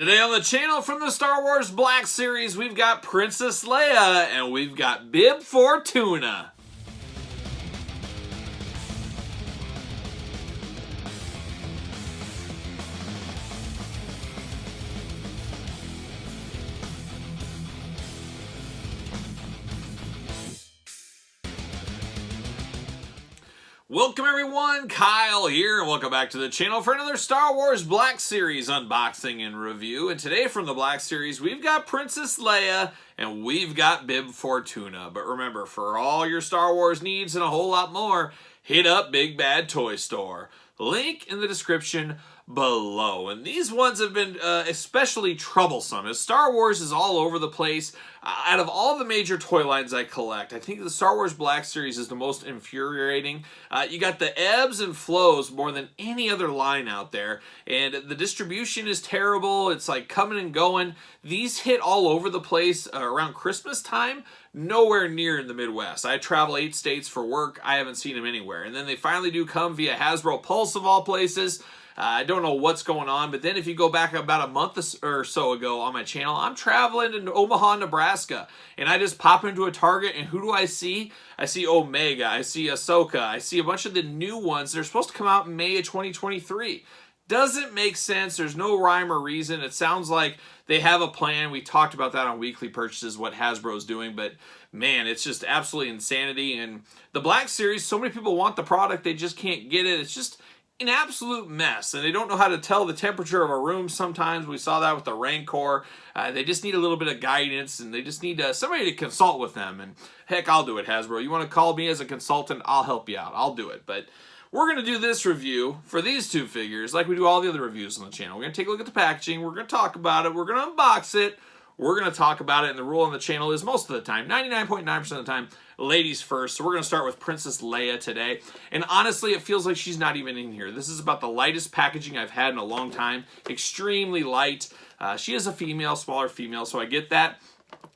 Today on the channel from the Star Wars Black Series, we've got Princess Leia and we've got Bib Fortuna. Welcome everyone, Kyle here, and welcome back to the channel for another Star Wars Black Series unboxing and review. And today from the Black Series, we've got Princess Leia and we've got Bib Fortuna. But remember, for all your Star Wars needs and a whole lot more, hit up Big Bad Toy Store. Link in the description below. And these ones have been especially troublesome, as Star Wars is all over the place. Out of all the major toy lines I collect, I think the Star Wars Black Series is the most infuriating. You got the ebbs and flows more than any other line out there, and the distribution is terrible. It's like coming and going. These hit all over the place around Christmas time, nowhere near in the Midwest. I travel 8 states for work. I haven't seen them anywhere. And then they finally do come via Hasbro Pulse of all places. I don't know what's going on, but then if you go back about a month or so ago on my channel, I'm traveling in Omaha, Nebraska, and I just pop into a Target, and who do I see? I see Omega, I see Ahsoka, I see a bunch of the new ones. They're supposed to come out in May of 2023. Doesn't make sense. There's no rhyme or reason. It sounds like they have a plan. We talked about that on weekly purchases, what Hasbro's doing, but man, it's just absolutely insanity. And the Black Series, so many people want the product, they just can't get it. It's just an absolute mess, and they don't know how to tell the temperature of a room sometimes. We saw that with the Rancor. They just need a little bit of guidance, and they just need somebody to consult with them. And heck, I'll do it, Hasbro. You want to call me as a consultant, I'll help you out. I'll do it. But we're going to do this review for these two figures like we do all the other reviews on the channel. We're going to take a look at the packaging. We're going to talk about it. We're going to unbox it. We're going to talk about it, and the rule on the channel is most of the time, 99.9% of the time, ladies first. So we're going to start with Princess Leia today. And honestly, it feels like she's not even in here. This is about the lightest packaging I've had in a long time. Extremely light. She is a female, smaller female, so I get that.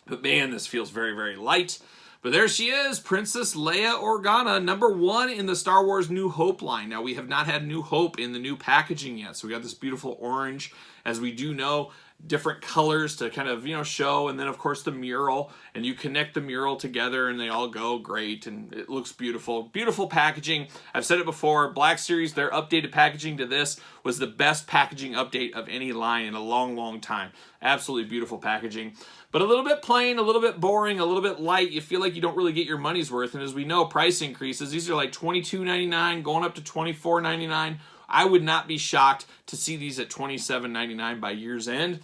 But man, this feels very, very light. But there she is, Princess Leia Organa, #1 in the Star Wars New Hope line. Now, we have not had New Hope in the new packaging yet, so we got this beautiful orange, as we do know, different colors to kind of, show, and then, of course, the mural, and you connect the mural together, and they all go great, and it looks beautiful. Beautiful packaging. I've said it before, Black Series, their updated packaging to this was the best packaging update of any line in a long, long time. Absolutely beautiful packaging. But a little bit plain, a little bit boring, a little bit light. You feel like you don't really get your money's worth. And as we know, price increases. These are like $22.99 going up to $24.99. I would not be shocked to see these at $27.99 by year's end.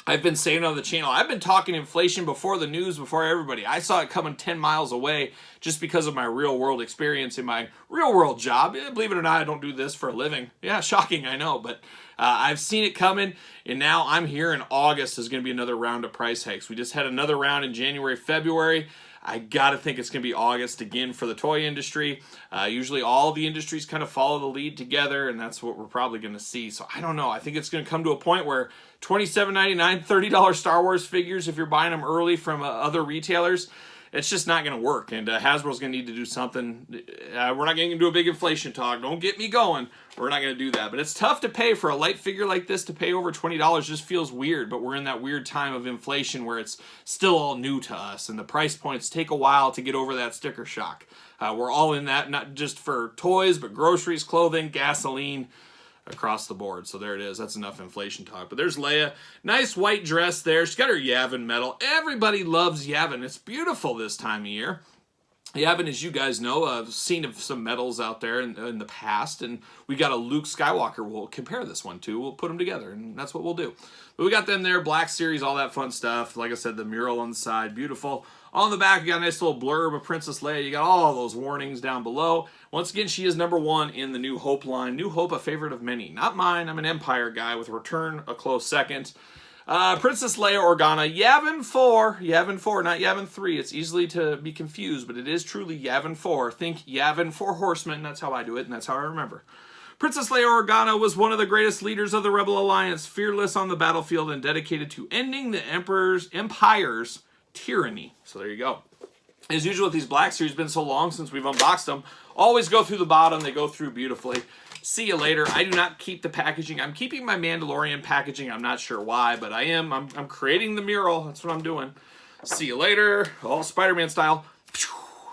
I've been saying on the channel, I've been talking inflation before the news, before everybody. I saw it coming 10 miles away just because of my real world experience in my real world job. Believe it or not, I don't do this for a living. Yeah, shocking, I know, but I've seen it coming, and now I'm here in August. Is going to be another round of price hikes. We just had another round in January, February. I got to think it's going to be August again for the toy industry. Usually all the industries kind of follow the lead together, and that's what we're probably going to see. So I don't know. I think it's going to come to a point where $27.99, $30 Star Wars figures, if you're buying them early from other retailers, it's just not going to work. And Hasbro's going to need to do something. We're not going to do a big inflation talk. Don't get me going. We're not going to do that. But it's tough to pay for a light figure like this. To pay over $20 just feels weird. But we're in that weird time of inflation where it's still all new to us. And the price points take a while to get over that sticker shock. We're all in that, not just for toys, but groceries, clothing, gasoline, across the board. So there it is. That's enough inflation talk. But there's Leia. Nice white dress there. She's got her Yavin medal. Everybody loves Yavin. It's beautiful this time of year. Yavin, as you guys know, I've seen some medals out there in the past, and we got a Luke Skywalker we'll compare this one to. We'll put them together, and that's what we'll do. But we got them there, Black Series, all that fun stuff. Like I said, the mural on the side, beautiful. On the back, you got a nice little blurb of Princess Leia. You got all those warnings down below. Once again, she is #1 in the New Hope line. New Hope, a favorite of many. Not mine. I'm an Empire guy, with Return a close second. Princess Leia Organa, Yavin 4, not Yavin 3. It's easily to be confused, but it is truly Yavin 4. Think Yavin 4 Horsemen. That's how I do it, and that's how I remember. Princess Leia Organa was one of the greatest leaders of the Rebel Alliance, fearless on the battlefield and dedicated to ending the Empire's tyranny. So there you go. As usual with these Black Series, been so long since we've unboxed them. Always go through the bottom. They go through beautifully. See you later. I do not keep the packaging. I'm keeping my Mandalorian packaging. I'm not sure why, but I am. I'm creating the mural. That's what I'm doing. See you later. All Spider-Man style.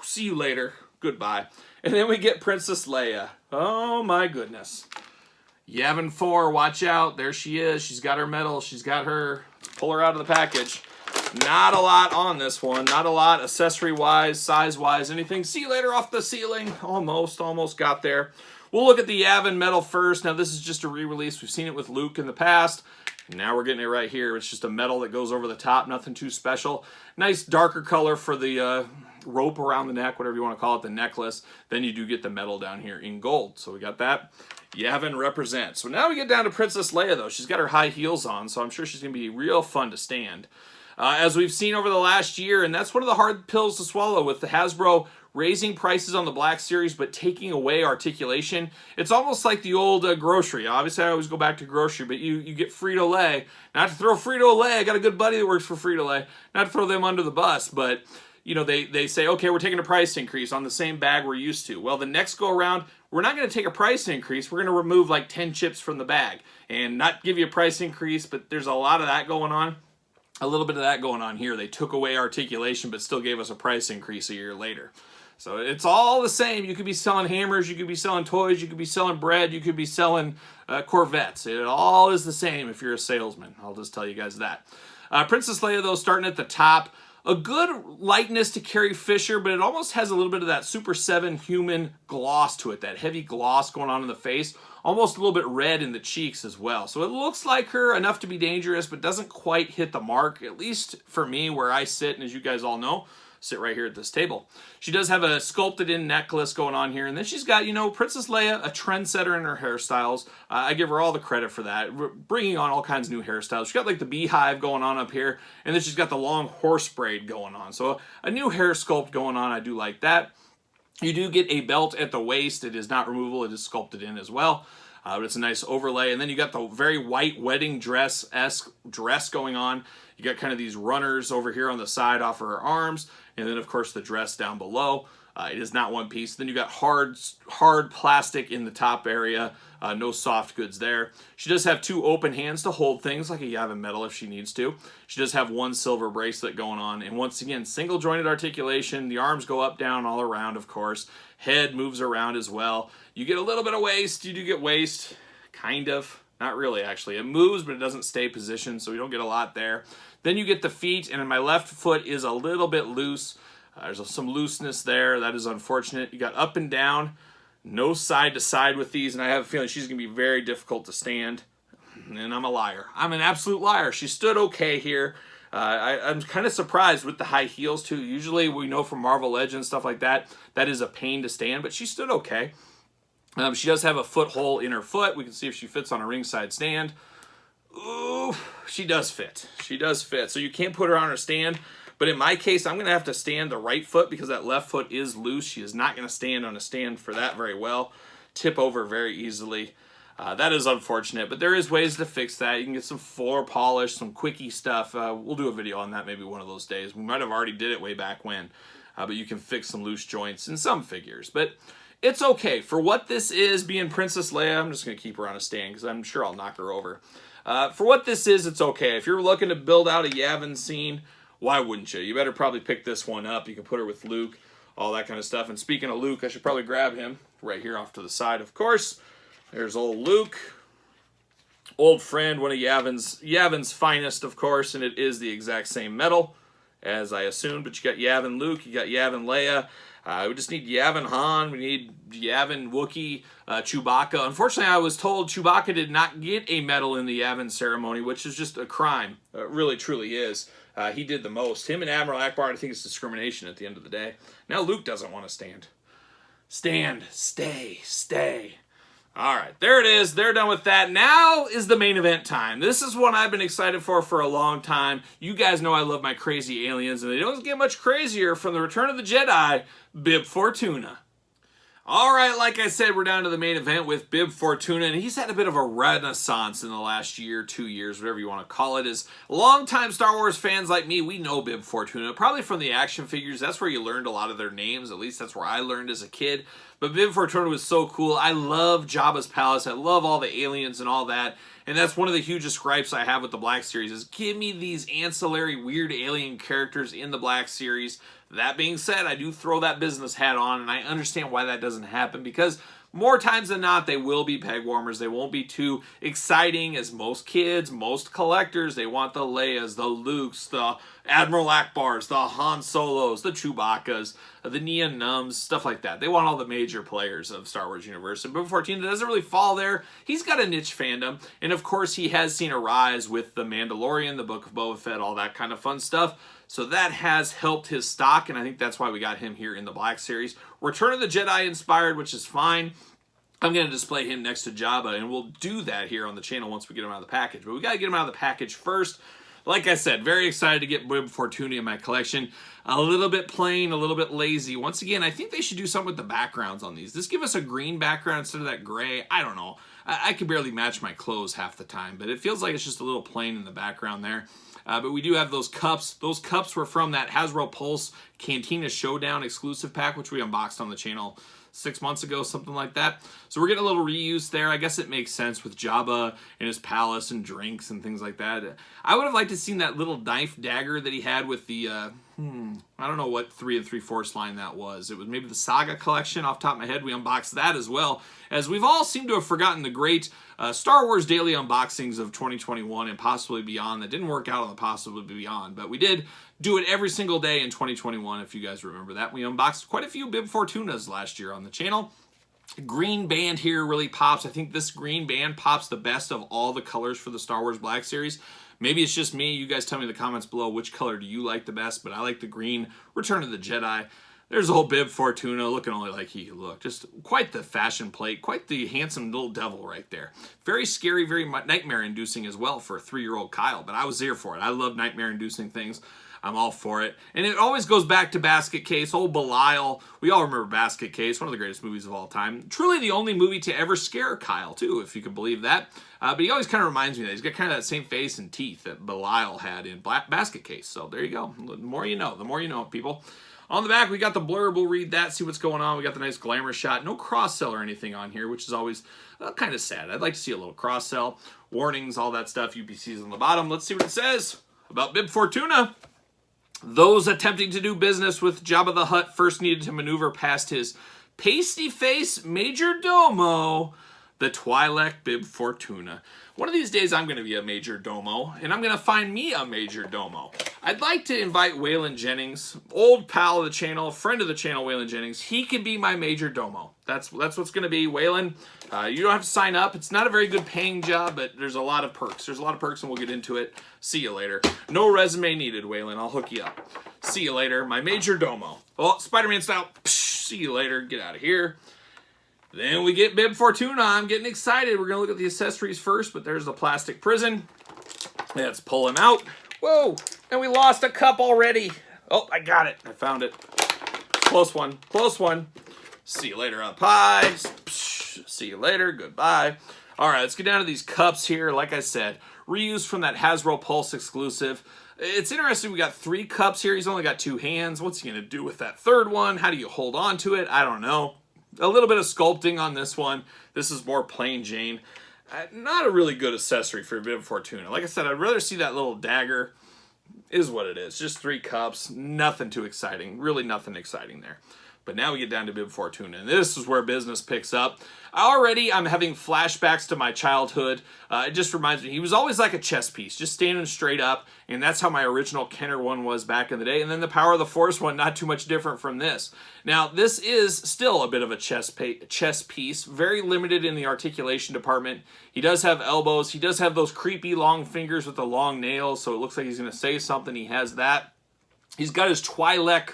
See you later. Goodbye. And then we get Princess Leia. Oh my goodness. Yavin 4, watch out. There she is. She's got her medal. She's got her. Pull her out of the package. Not a lot on this one. Not a lot accessory-wise, size-wise, anything. See you later off the ceiling. Almost got there. We'll look at the Yavin medal first. Now, this is just a re-release. We've seen it with Luke in the past. Now we're getting it right here. It's just a medal that goes over the top. Nothing too special. Nice darker color for the rope around the neck, whatever you want to call it, the necklace. Then you do get the medal down here in gold. So we got that. Yavin represents. So now we get down to Princess Leia, though. She's got her high heels on, so I'm sure she's going to be real fun to stand. As we've seen over the last year, and that's one of the hard pills to swallow with the Hasbro raising prices on the Black Series but taking away articulation. It's almost like the old grocery. Obviously, I always go back to grocery, but you get Frito-Lay. Not to throw Frito-Lay. I got a good buddy that works for Frito-Lay. Not to throw them under the bus, but you know, they say, okay, we're taking a price increase on the same bag we're used to. Well, the next go around, we're not going to take a price increase. We're going to remove like 10 chips from the bag and not give you a price increase, but there's a lot of that going on. A little bit of that going on here. They took away articulation, but still gave us a price increase a year later. So it's all the same. You could be selling hammers, you could be selling toys, you could be selling bread, you could be selling Corvettes. It all is the same if you're a salesman. I'll just tell you guys that. Princess Leia, though, starting at the top. A good lightness to Carrie Fisher, but it almost has a little bit of that Super 7 human gloss to it, that heavy gloss going on in the face. Almost a little bit red in the cheeks as well. So it looks like her enough to be dangerous, but doesn't quite hit the mark, at least for me where I sit, and as you guys all know, sit right here at this table. She does have a sculpted in necklace going on here, and then she's got, you know, Princess Leia, a trendsetter in her hairstyles. I give her all the credit for that, bringing on all kinds of new hairstyles. She's got like the beehive going on up here, and then she's got the long horse braid going on. So a new hair sculpt going on, I do like that. You do get a belt at the waist. It is not removable, it is sculpted in as well. But it's a nice overlay. And then you got the very white wedding dress-esque dress going on. You got kind of these runners over here on the side off of her arms. And then, of course, the dress down below. It is not one piece. Then you got hard plastic in the top area. No soft goods there. She does have two open hands to hold things like a Yavin medal if she needs to. She does have one silver bracelet going on. And once again, single jointed articulation. The arms go up, down, all around, of course. Head moves around as well. You get a little bit of waist. You do get waist. Kind of. Not really, actually. It moves, but it doesn't stay positioned, so we don't get a lot there. Then you get the feet, and my left foot is a little bit loose. There's some looseness there. That is unfortunate. You got up and down, no side to side with these, and I have a feeling she's going to be very difficult to stand. And I'm a liar. I'm an absolute liar. She stood okay here. I'm kind of surprised with the high heels, too. Usually, we know from Marvel Legends, stuff like that, that is a pain to stand, but she stood okay. She does have a foothold in her foot. We can see if she fits on a ringside stand. Ooh, she does fit. She does fit. So you can't put her on her stand. But in my case, I'm going to have to stand the right foot because that left foot is loose. She is not going to stand on a stand for that very well. Tip over very easily. That is unfortunate, but there is ways to fix that. You can get some floor polish, some quickie stuff. We'll do a video on that maybe one of those days. We might have already did it way back when. But you can fix some loose joints in some figures. But it's okay. For what this is, being Princess Leia, I'm just going to keep her on a stand because I'm sure I'll knock her over. For what this is, it's okay. If you're looking to build out a Yavin scene, why wouldn't you? You better probably pick this one up. You can put her with Luke, all that kind of stuff. And speaking of Luke, I should probably grab him right here off to the side, of course. There's old Luke. Old friend, one of Yavin's finest, of course, and it is the exact same medal as I assumed. But you got Yavin Luke, you got Yavin Leia. We just need Yavin Han, we need Yavin Wookiee, Chewbacca. Unfortunately, I was told Chewbacca did not get a medal in the Yavin ceremony, which is just a crime. It really, truly is. He did the most. Him and Admiral Akbar, I think it's discrimination at the end of the day. Now Luke doesn't want to stand. Stand, stay, stay. All right, there it is. They're done with that. Now is the main event time. This is one I've been excited for a long time. You guys know I love my crazy aliens, and they don't get much crazier from the Return of the Jedi, Bib Fortuna. All right, like I said, we're down to the main event with Bib Fortuna, and he's had a bit of a renaissance in the last year, 2 years, whatever you want to call it. As longtime Star Wars fans like me, we know Bib Fortuna, probably from the action figures. That's where you learned a lot of their names. At least that's where I learned as a kid. But Bib Fortuna was so cool. I love Jabba's palace. I love all the aliens and all that. And that's one of the hugest gripes I have with the Black Series is give me these ancillary weird alien characters in the Black Series. That being said, I do throw that business hat on, and I understand why that doesn't happen, because more times than not, they will be peg warmers. They won't be too exciting as most kids, most collectors. They want the Leias, the Lukes, the Admiral Akbars, the Han Solos, the Chewbaccas, the Nia Nums, stuff like that. They want all the major players of Star Wars universe. And Bib Fortuna doesn't really fall there. He's got a niche fandom. And of course, he has seen a rise with The Mandalorian, the Book of Boba Fett, all that kind of fun stuff. So that has helped his stock, and I think that's why we got him here in the Black Series. Return of the Jedi inspired, which is fine. I'm going to display him next to Jabba, and we'll do that here on the channel once we get him out of the package. But we got to get him out of the package first. Like I said, very excited to get Bib Fortuna in my collection. A little bit plain, a little bit lazy. Once again, I think they should do something with the backgrounds on these. Just give us a green background instead of that gray. I don't know. I can barely match my clothes half the time, but it feels like it's just a little plain in the background there. But we do have those cups. Those cups were from that Hasbro Pulse Cantina Showdown exclusive pack, which we unboxed on the channel 6 months ago, something like that. So we're getting a little reuse there. I guess it makes sense with Jabba and his palace and drinks and things like that. I would have liked to seen that little knife dagger that he had with the, I don't know what 3 3/4 line that was. It was maybe the Saga collection off the top of my head. We unboxed that as well, as we've all seemed to have forgotten the great Star Wars daily unboxings of 2021 and possibly beyond. That didn't work out on the possibly beyond, but we did do it every single day in 2021, if you guys remember that. We unboxed quite a few Bib Fortunas last year on the channel. Green band here really pops. I think this green band pops the best of all the colors for the Star Wars Black Series. Maybe it's just me. You guys tell me in the comments below which color do you like the best, but I like the green. Return of the Jedi. There's old Bib Fortuna looking only like he could look. Just quite the fashion plate, quite the handsome little devil right there. Very scary, very nightmare-inducing as well for a 3-year-old Kyle, but I was here for it. I love nightmare-inducing things. I'm all for it. And it always goes back to Basket Case, old Belial. We all remember Basket Case, one of the greatest movies of all time. Truly the only movie to ever scare Kyle, too, if you can believe that. But he always kind of reminds me that he's got kind of that same face and teeth that Belial had in Basket Case. So there you go. The more you know, people. On the back, we got the blurb. We'll read that, see what's going on. We got the nice glamour shot. No cross-sell or anything on here, which is always kind of sad. I'd like to see a little cross-sell. Warnings, all that stuff. UPCs on the bottom. Let's see what it says about Bib Fortuna. Those attempting to do business with Jabba the Hutt first needed to maneuver past his pasty-face major domo, the Twi'lek Bib Fortuna. One of these days I'm going to be a major domo, and I'm going to find me a major domo. I'd like to invite Waylon Jennings, old pal of the channel, friend of the channel, Waylon Jennings. He could be my major domo. That's what's going to be. Waylon, you don't have to sign up. It's not a very good paying job, but there's a lot of perks. There's a lot of perks, and we'll get into it. See you later. No resume needed, Waylon. I'll hook you up. See you later. My major domo. Oh, Spider-Man style. Psh, see you later. Get out of here. Then we get Bib Fortuna. I'm getting excited. We're going to look at the accessories first, but there's the plastic prison. Let's pull him out. Whoa, and we lost a cup already. Oh, I got it. I found it. Close one. Close one. See you later, up high. See you later. Goodbye. All right, let's get down to these cups here. Like I said, reused from that Hasbro Pulse exclusive. It's interesting. We got 3 cups here. He's only got 2 hands. What's he going to do with that third one? How do you hold on to it? I don't know. A little bit of sculpting on this one. This is more plain Jane. Not a really good accessory for Bib Fortuna. Like I said, I'd rather see that little dagger. Is what it is. Just 3 cups. Nothing too exciting. Really nothing exciting there. But now we get down to Bib Fortuna, and this is where business picks up. Already, I'm having flashbacks to my childhood. It just reminds me, he was always like a chess piece, just standing straight up, and that's how my original Kenner one was back in the day. And then the Power of the Force one, not too much different from this. Now, this is still a bit of a chess piece, very limited in the articulation department. He does have elbows. He does have those creepy long fingers with the long nails, so it looks like he's going to say something. He has that. He's got his Twi'lek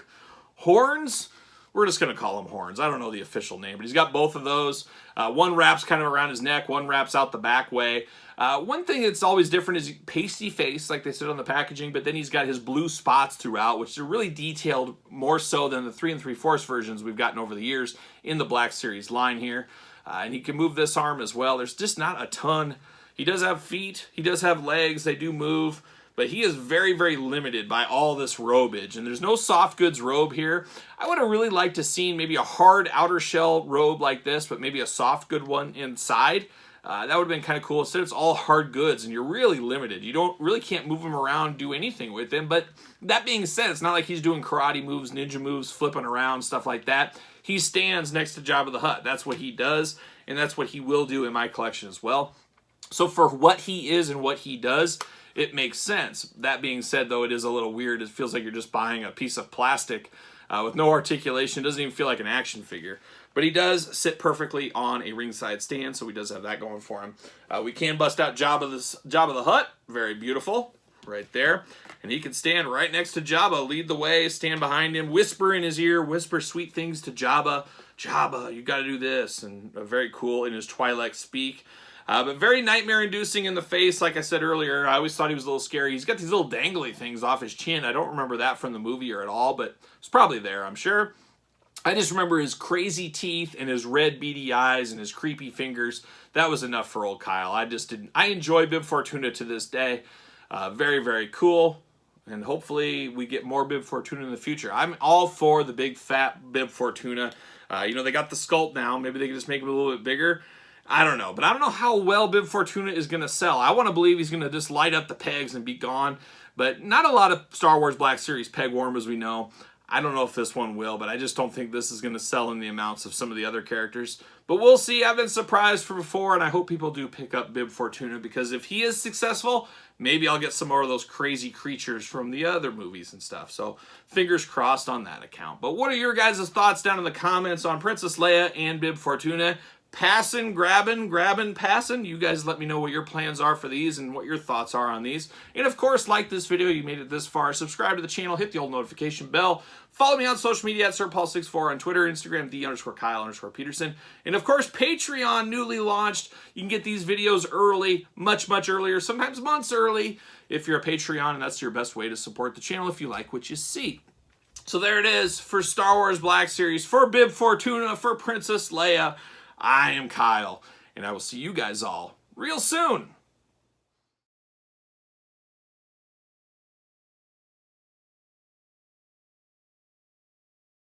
horns. We're just going to call them horns. I don't know the official name, but he's got both of those. One wraps kind of around his neck, one wraps out the back way. One thing that's always different is pasty face, like they said on the packaging, but then he's got his blue spots throughout, which are really detailed more so than the 3 3/4 versions we've gotten over the years in the Black Series line here. And he can move this arm as well. There's just not a ton. He does have feet. He does have legs. They do move. but he is very, very limited by all this robage, and there's no soft goods robe here. I would have really liked to see maybe a hard outer shell robe like this, but maybe a soft good one inside. That would have been kind of cool. Instead, it's all hard goods, and you're really limited. You really can't move him around, do anything with him. But that being said, it's not like he's doing karate moves, ninja moves, flipping around, stuff like that. He stands next to Jabba the Hutt. That's what he does, and that's what he will do in my collection as well. So for what he is and what he does, it makes sense. That being said, though, it is a little weird. It feels like you're just buying a piece of plastic with no articulation. It doesn't even feel like an action figure. But he does sit perfectly on a ringside stand, so he does have that going for him. We can bust out Jabba the Hutt. Very beautiful. Right there. And he can stand right next to Jabba, lead the way, stand behind him, whisper in his ear, whisper sweet things to Jabba. Jabba, you got to do this. And very cool in his Twi'lek speak. But very nightmare-inducing in the face. Like I said earlier, I always thought he was a little scary. He's got these little dangly things off his chin. I don't remember that from the movie or at all, but it's probably there, I'm sure. I just remember his crazy teeth and his red beady eyes and his creepy fingers. That was enough for old Kyle. I enjoy Bib Fortuna to this day. Very, very cool. And hopefully we get more Bib Fortuna in the future. I'm all for the big fat Bib Fortuna. You know, they got the sculpt now. Maybe they can just make him a little bit bigger. I don't know. But I don't know how well Bib Fortuna is going to sell. I want to believe he's going to just light up the pegs and be gone. But not a lot of Star Wars Black Series peg warm, as we know. I don't know if this one will, but I just don't think this is going to sell in the amounts of some of the other characters. But we'll see. I've been surprised for before, and I hope people do pick up Bib Fortuna, because if he is successful, maybe I'll get some more of those crazy creatures from the other movies and stuff. So fingers crossed on that account. But what are your guys' thoughts down in the comments on Princess Leia and Bib Fortuna? Passing, grabbing, passing. You guys let me know what your plans are for these and what your thoughts are on these. And of course, like this video, you made it this far. Subscribe to the channel, hit the old notification bell. Follow me on social media at SirPaul64 on Twitter, Instagram, _Kyle_Peterson. And of course, Patreon newly launched. You can get these videos early, much, much earlier, sometimes months early, if you're a Patreon, and that's your best way to support the channel if you like what you see. So there it is for Star Wars Black Series, for Bib Fortuna, for Princess Leia. I am Kyle, and I will see you guys all real soon.